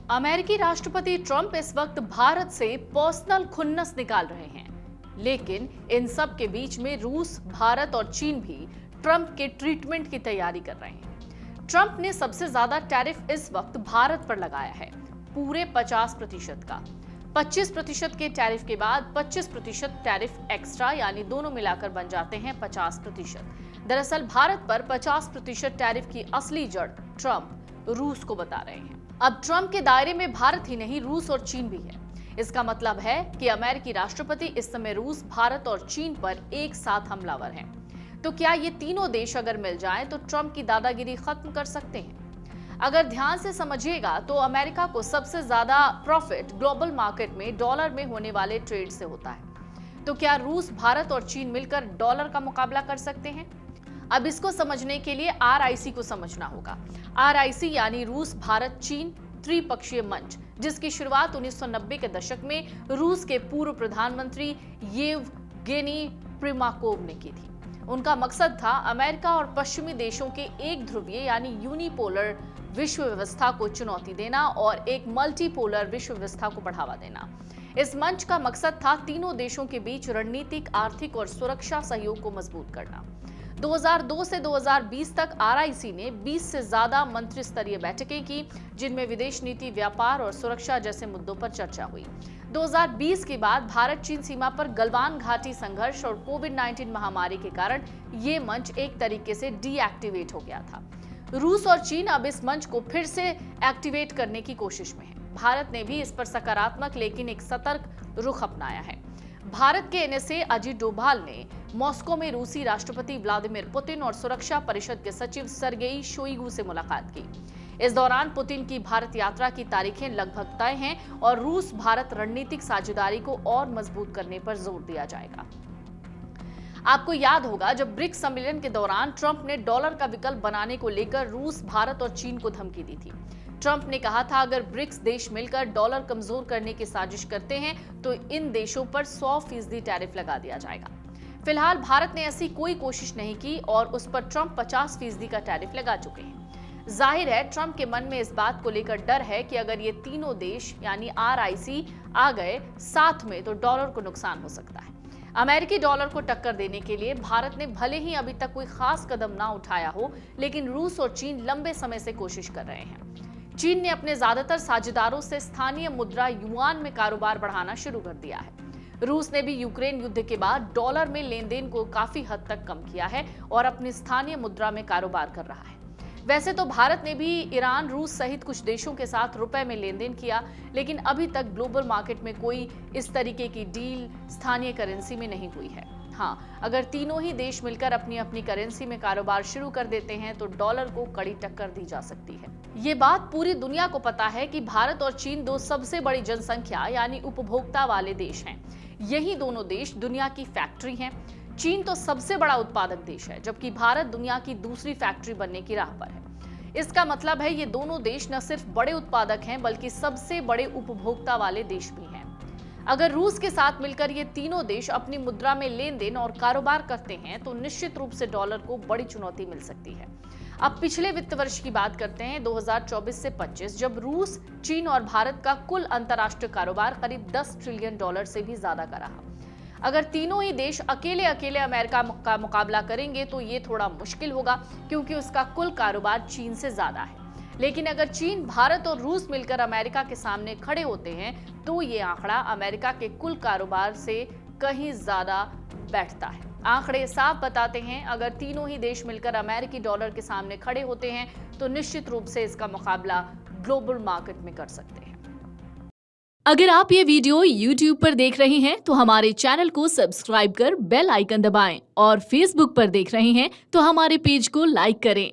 अमेरिकी राष्ट्रपति ट्रंप इस वक्त भारत से पर्सनल खुन्नस निकाल रहे हैं, लेकिन इन सब के बीच में रूस, भारत और चीन भी ट्रंप के ट्रीटमेंट की तैयारी कर रहे हैं। ट्रंप ने सबसे ज्यादा टैरिफ इस वक्त भारत पर लगाया है, पूरे 50% का। 25% के टैरिफ के बाद 25% टैरिफ एक्स्ट्रा, यानी दोनों मिलाकर बन जाते हैं 50%। दरअसल भारत पर 50% टैरिफ की असली जड़ ट्रंप रूस को बता रहे हैं। अब ट्रंप के दायरे में भारत ही नहीं, रूस और चीन भी है। इसका मतलब है कि अमेरिकी राष्ट्रपति इस समय रूस, भारत और चीन पर एक साथ हमलावर हैं। तो क्या ये तीनों देश अगर मिल जाएं तो ट्रंप की दादागिरी खत्म कर सकते हैं? अगर ध्यान से समझिएगा तो अमेरिका को सबसे ज्यादा प्रॉफिट ग्लोबल मार्केट में डॉलर में होने वाले ट्रेड से होता है। तो क्या रूस, भारत और चीन मिलकर डॉलर का मुकाबला कर सकते हैं? अब इसको समझने के लिए RIC को समझना होगा। RIC यानी रूस, भारत, चीन त्रिपक्षीय मंच, जिसकी शुरुआत 1990 के दशक में रूस के पूर्व प्रधानमंत्री येवगेनी प्रिमाकोव ने की थी। उनका मकसद था अमेरिका और पश्चिमी देशों के एक ध्रुवीय यानी यूनिपोलर विश्व व्यवस्था को चुनौती देना और एक मल्टीपोलर विश्व व्यवस्था को बढ़ावा देना। इस मंच का मकसद था तीनों देशों के बीच रणनीतिक, आर्थिक और सुरक्षा सहयोग को मजबूत करना। 2002 से 2020 तक RIC ने 20 से ज्यादा मंत्री स्तरीय बैठकें की, जिनमें विदेश नीति, व्यापार और सुरक्षा जैसे मुद्दों पर चर्चा हुई। 2020 के बाद भारत चीन सीमा पर गलवान घाटी संघर्ष और कोविड-19 महामारी के कारण ये मंच एक तरीके से डीएक्टिवेट हो गया था। रूस और चीन अब इस मंच को फिर से एक्टिवेट करने की कोशिश में है। भारत ने भी इस पर सकारात्मक लेकिन एक सतर्क रुख अपनाया है। भारत के NSA अजित डोभाल ने मॉस्को में रूसी राष्ट्रपति व्लादिमीर पुतिन और सुरक्षा परिषद के सचिव सर्गेई शोइगु से मुलाकात की। इस दौरान पुतिन की भारत यात्रा की तारीखें लगभग तय हैं और रूस भारत रणनीतिक साझेदारी को और मजबूत करने पर जोर दिया जाएगा। आपको याद होगा, जब ब्रिक्स सम्मेलन के दौरान ट्रंप ने डॉलर का विकल्प बनाने को लेकर रूस, भारत और चीन को धमकी दी थी। ट्रंप ने कहा था, अगर ब्रिक्स देश मिलकर डॉलर कमजोर करने की साजिश करते हैं तो इन देशों पर 100% टैरिफ लगा दिया जाएगा। फिलहाल भारत ने ऐसी कोई कोशिश नहीं की और उस पर ट्रंप 50% का टैरिफ लगा चुके हैं। जाहिर है ट्रंप के मन में इस बात को लेकर डर है कि अगर ये तीनों देश यानी RIC आ गए साथ में तो डॉलर को नुकसान हो सकता है। अमेरिकी डॉलर को टक्कर देने के लिए भारत ने भले ही अभी तक कोई खास कदम ना उठाया हो, लेकिन रूस और चीन लंबे समय से कोशिश कर रहे हैं। चीन ने अपने ज्यादातर साझेदारों से स्थानीय मुद्रा युआन में कारोबार बढ़ाना शुरू कर दिया है। रूस ने भी यूक्रेन युद्ध के बाद डॉलर में लेन देन को काफी हद तक कम किया है और अपनी स्थानीय मुद्रा में कारोबार कर रहा है। वैसे तो भारत ने भी ईरान, रूस सहित कुछ देशों के साथ रुपए में लेन देन किया, लेकिन अभी तक ग्लोबल मार्केट में कोई इस तरीके की डील स्थानीय करेंसी में नहीं हुई है। हाँ, अगर तीनों ही देश मिलकर अपनी अपनी करेंसी में कारोबार शुरू कर देते हैं तो डॉलर को कड़ी टक्कर दी जा सकती है। ये बात पूरी दुनिया को पता है कि भारत और चीन दो सबसे बड़ी जनसंख्या यानी उपभोक्ता वाले देश हैं। यही दोनों देश दुनिया की फैक्ट्री हैं। चीन तो सबसे बड़ा उत्पादक देश है, जबकि भारत दुनिया की दूसरी फैक्ट्री बनने की राह पर है। इसका मतलब है ये दोनों देश न सिर्फ बड़े उत्पादक हैं बल्कि सबसे बड़े उपभोक्ता वाले देश भी हैं। अगर रूस के साथ मिलकर ये तीनों देश अपनी मुद्रा में लेन देन और कारोबार करते हैं तो निश्चित रूप से डॉलर को बड़ी चुनौती मिल सकती है। अब पिछले वित्त वर्ष की बात करते हैं, 2024 से 25, जब रूस, चीन और भारत का कुल अंतर्राष्ट्रीय कारोबार करीब $10 ट्रिलियन से भी ज्यादा का रहा। अगर तीनों ही देश अकेले अकेले अमेरिका का मुकाबला करेंगे तो ये थोड़ा मुश्किल होगा, क्योंकि उसका कुल कारोबार चीन से ज्यादा है। लेकिन अगर चीन, भारत और रूस मिलकर अमेरिका के सामने खड़े होते हैं तो ये आंकड़ा अमेरिका के कुल कारोबार से कहीं ज्यादा बैठता है। आंकड़े साफ बताते हैं, अगर तीनों ही देश मिलकर अमेरिकी डॉलर के सामने खड़े होते हैं तो निश्चित रूप से इसका मुकाबला ग्लोबल मार्केट में कर सकते हैं। अगर आप ये वीडियो YouTube पर देख रहे हैं तो हमारे चैनल को सब्सक्राइब कर बेल आइकन दबाएं और Facebook पर देख रहे हैं तो हमारे पेज को लाइक करें।